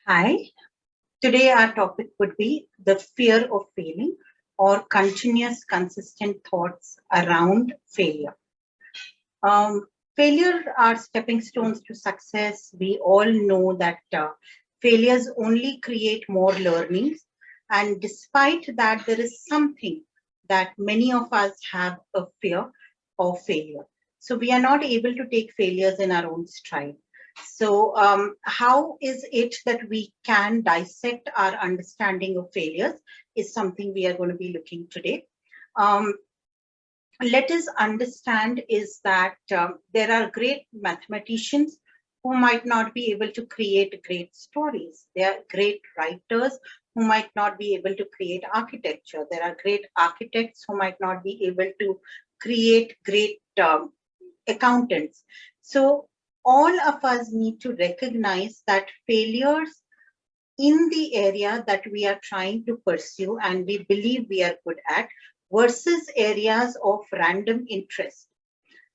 Hi, today our topic would be the fear of failing or continuous consistent thoughts around failure. Failure are stepping stones to success. We all know that failures only create more learnings. And despite that, there is something that many of us have a fear of failure. So we are not able to take failures in our own stride. So, how is it that we can dissect our understanding of failures is something we are going to be looking today. Um, Let us understand is that there are great mathematicians who might not be able to create great stories. There are great writers who might not be able to create architecture. There are great architects who might not be able to create great accountants. So all of us need to recognize that failures in the area that we are trying to pursue and we believe we are good at versus areas of random interest.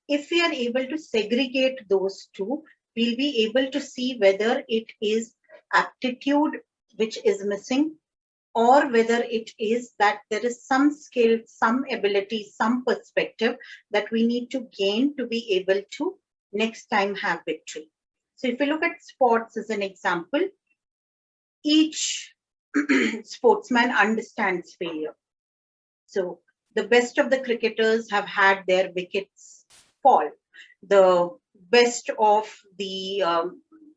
If we are able to segregate those two, we'll be able to see whether it is aptitude which is missing or whether it is that there is some skill, some ability, some perspective that we need to gain to be able to next time have victory. So if we look at sports as an example, each sportsman understands failure. So the best of the cricketers have had their wickets fall. The best of the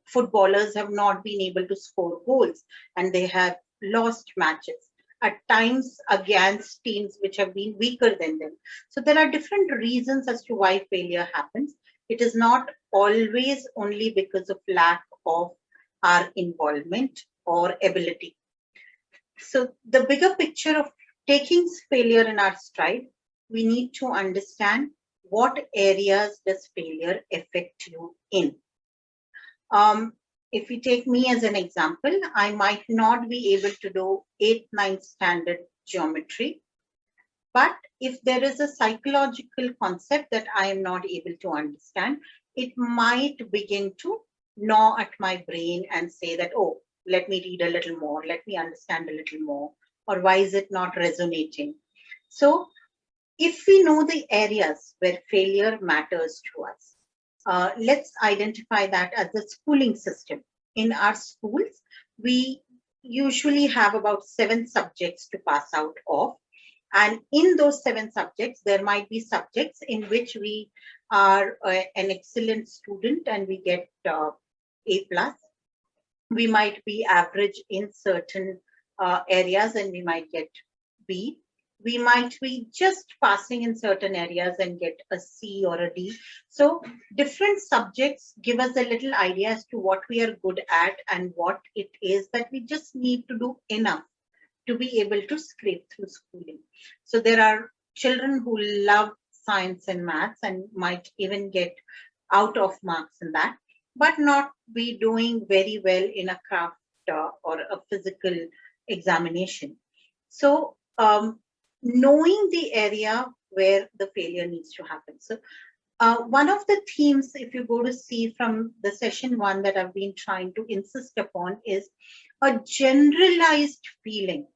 footballers have not been able to score goals and they have lost matches at times against teams which have been weaker than them. So there are different reasons as to why failure happens. It is not always only because of lack of our involvement or ability. So the bigger picture of taking failure in our stride, we need to understand what areas does failure affect you in. If we take me as an example, I might not be able to do 8th, 9th standard geometry, but if there is a psychological concept that I am not able to understand, it might begin to gnaw at my brain and say that, oh, let me read a little more, let me understand a little more, or why is it not resonating? So, if we know the areas where failure matters to us, let's identify that as the schooling system. In our schools, we usually have about 7 subjects to pass out of. And in those 7 subjects, there might be subjects in which we are an excellent student and we get A plus. We might be average in certain areas and we might get B. We might be just passing in certain areas and get a C or a D. So different subjects give us a little idea as to what we are good at and what it is that we just need to do enough to be able to scrape through schooling. So there are children who love science and maths and might even get out of marks in that, but not be doing very well in a craft or a physical examination. So knowing the area where the failure needs to happen. So one of the themes, if you go to see from the session 1 that I've been trying to insist upon, is a generalized feeling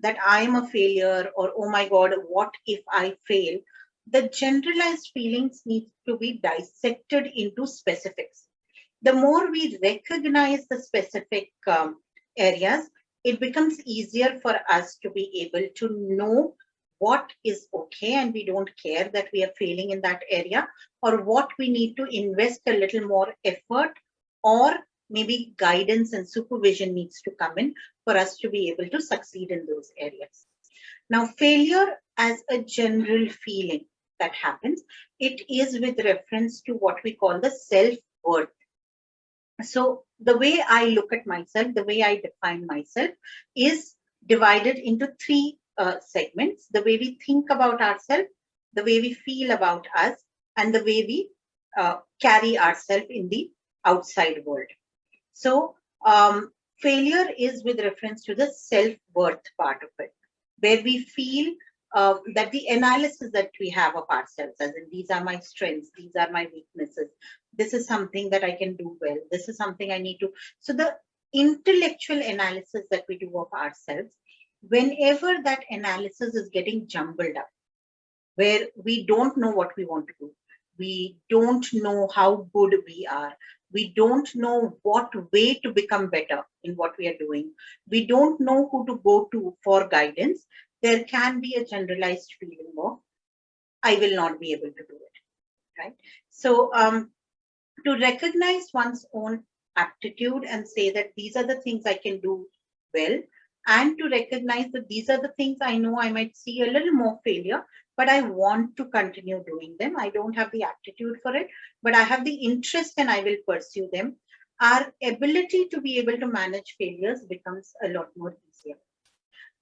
that I am a failure or, oh my God, what if I fail? The generalized feelings need to be dissected into specifics. The more we recognize the specific areas, it becomes easier for us to be able to know what is okay and we don't care that we are failing in that area, or what we need to invest a little more effort, or maybe guidance and supervision needs to come in for us to be able to succeed in those areas. Now, failure as a general feeling that happens, it is with reference to what we call the self-worth. So the way I look at myself, the way I define myself is divided into 3 segments: the way we think about ourselves, the way we feel about us, and the way we carry ourselves in the outside world. So failure is with reference to the self-worth part of it, where we feel that the analysis that we have of ourselves, as in these are my strengths, these are my weaknesses, this is something that I can do well, this is something I need to. So the intellectual analysis that we do of ourselves, whenever that analysis is getting jumbled up, where we don't know what we want to do, we don't know how good we are, we don't know what way to become better in what we are doing, we don't know who to go to for guidance, there can be a generalized feeling of, I will not be able to do it, right? So to recognize one's own aptitude and say that these are the things I can do well, and to recognize that these are the things I know I might see a little more failure, but I want to continue doing them. I don't have the aptitude for it, but I have the interest and I will pursue them. Our ability to be able to manage failures becomes a lot more easier.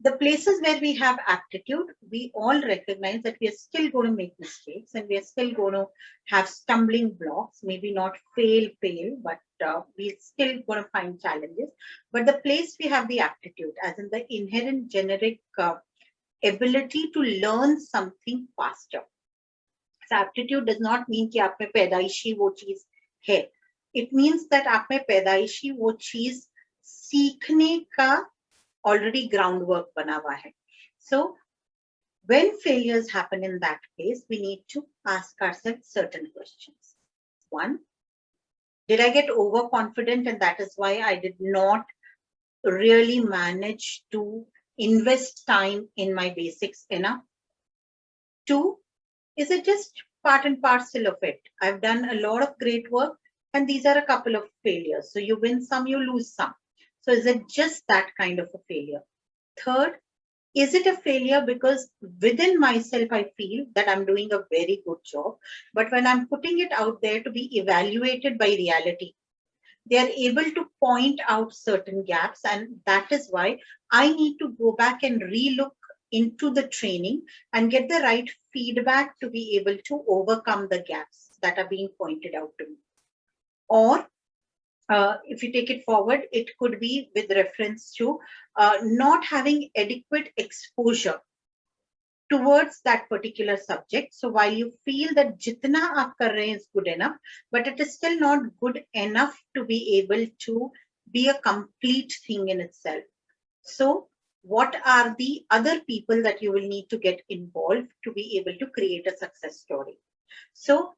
The places where we have aptitude, we all recognize that we are still going to make mistakes and we are still going to have stumbling blocks, maybe not fail, but we're still going to find challenges. But the place we have the aptitude, as in the inherent generic ability to learn something faster. So aptitude does not mean कि आप में पैदाइशी वो चीज है. It means that आप में पैदाइशी वो चीज सीखने का already groundwork bana hua hai. So when failures happen in that case, we need to ask ourselves certain questions. One, did I get overconfident and that is why I did not really manage to invest time in my basics enough? Two, is it just part and parcel of it? I've done a lot of great work and these are a couple of failures. So you win some, you lose some. So is it just that kind of a failure? Third, is it a failure because within myself I feel that I'm doing a very good job, but when I'm putting it out there to be evaluated by reality, they are able to point out certain gaps, and that is why I need to go back and relook into the training and get the right feedback to be able to overcome the gaps that are being pointed out to me. Or if you take it forward, it could be with reference to not having adequate exposure towards that particular subject. So while you feel that jitna aap kar rahe is good enough, but it is still not good enough to be able to be a complete thing in itself. So what are the other people that you will need to get involved to be able to create a success story? So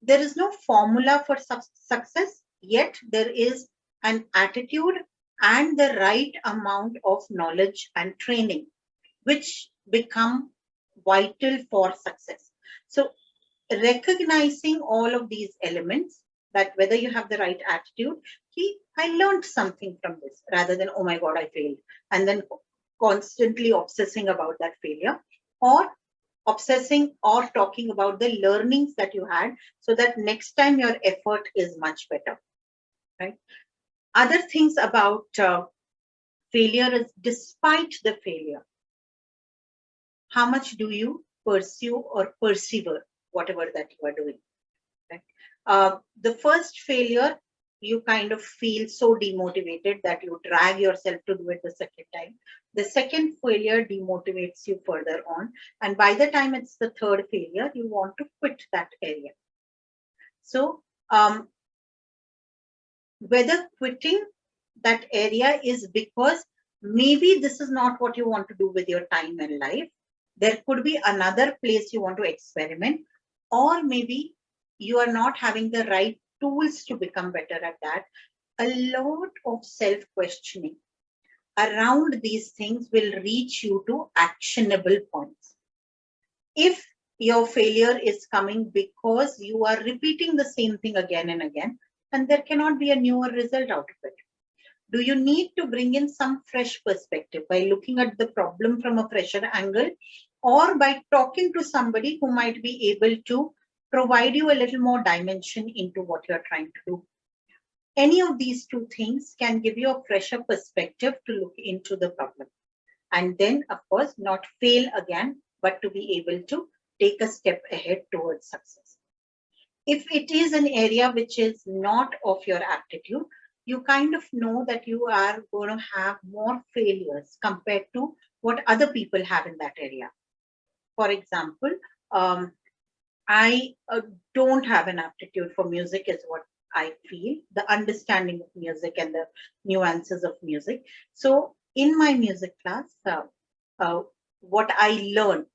there is no formula for success, yet there is an attitude and the right amount of knowledge and training, which become vital for success. So recognizing all of these elements, that whether you have the right attitude, I learned something from this, rather than, oh my God, I failed, and then constantly obsessing about that failure, or obsessing or talking about the learnings that you had so that next time your effort is much better, right? Other things about failure is, despite the failure, how much do you pursue or persevere whatever that you are doing, right? The first failure, you kind of feel so demotivated that you drag yourself to do it the second time. The second failure demotivates you further on. And by the time it's the third failure, you want to quit that area. So whether quitting that area is because maybe this is not what you want to do with your time and life, there could be another place you want to experiment, or maybe you are not having the right tools to become better at that. A lot of self-questioning around these things will reach you to actionable points. If your failure is coming because you are repeating the same thing again and again, and there cannot be a newer result out of it. Do you need to bring in some fresh perspective by looking at the problem from a fresher angle, or by talking to somebody who might be able to provide you a little more dimension into what you're trying to do? Any of these two things can give you a fresher perspective to look into the problem. And then, of course, not fail again, but to be able to take a step ahead towards success. If it is an area which is not of your aptitude, you kind of know that you are going to have more failures compared to what other people have in that area. For example, I don't have an aptitude for music, is what I feel, the understanding of music and the nuances of music. So in my music class, what I learn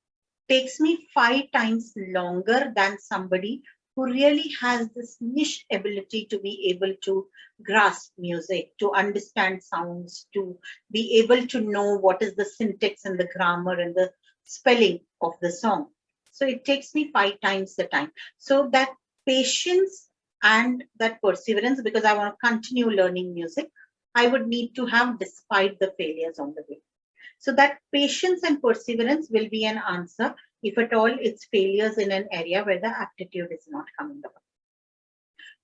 takes me 5 times longer than somebody who really has this niche ability to be able to grasp music, to understand sounds, to be able to know what is the syntax and the grammar and the spelling of the song. So it takes me 5 times the time. So that patience and that perseverance, because I want to continue learning music, I would need to have despite the failures on the way. So that patience and perseverance will be an answer if at all it's failures in an area where the aptitude is not coming about.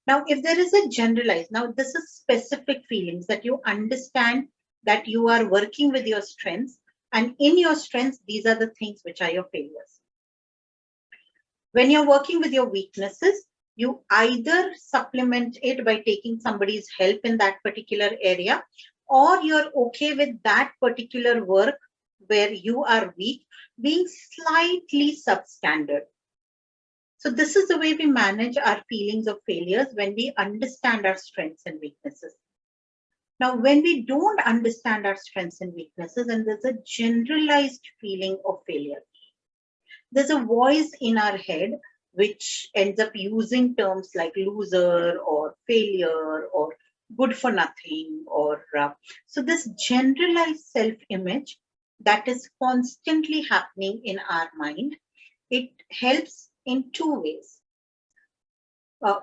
Now, if there is a generalized, now this is specific feelings that you understand that you are working with your strengths, and in your strengths, these are the things which are your failures. When you're working with your weaknesses, you either supplement it by taking somebody's help in that particular area, or you're okay with that particular work where you are weak being slightly substandard. So this is the way we manage our feelings of failures, when we understand our strengths and weaknesses. Now, when we don't understand our strengths and weaknesses, and there's a generalized feeling of failure, there's a voice in our head which ends up using terms like loser or failure or good for nothing, or so this generalized self-image that is constantly happening in our mind, it helps in 2 ways.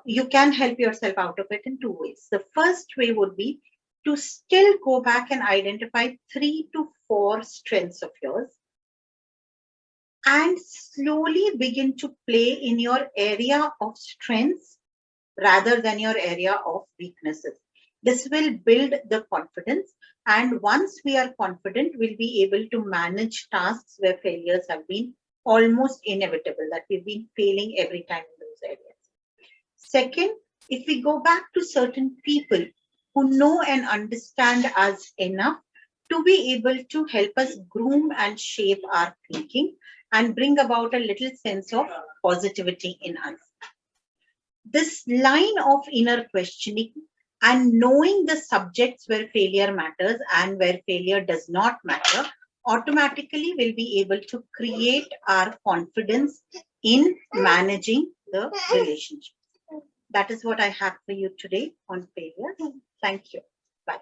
You can help yourself out of it in 2 ways. The first way would be to still go back and identify 3 to 4 strengths of yours and slowly begin to play in your area of strengths rather than your area of weaknesses. This will build the confidence, and once we are confident, we'll be able to manage tasks where failures have been almost inevitable, that we've been failing every time in those areas. Second, if we go back to certain people who know and understand us enough to be able to help us groom and shape our thinking and bring about a little sense of positivity in us. This line of inner questioning and knowing the subjects where failure matters and where failure does not matter automatically will be able to create our confidence in managing the relationship. That is what I have for you today on failure. Thank you. Bye.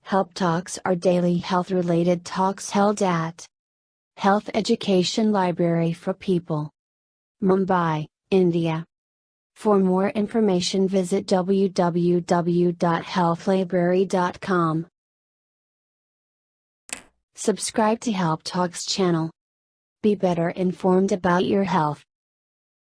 Help Talks are daily health-related talks held at Health Education Library for People, Mumbai, India. For more information visit www.healthlibrary.com. Subscribe to Help Talks channel. Be better informed about your health.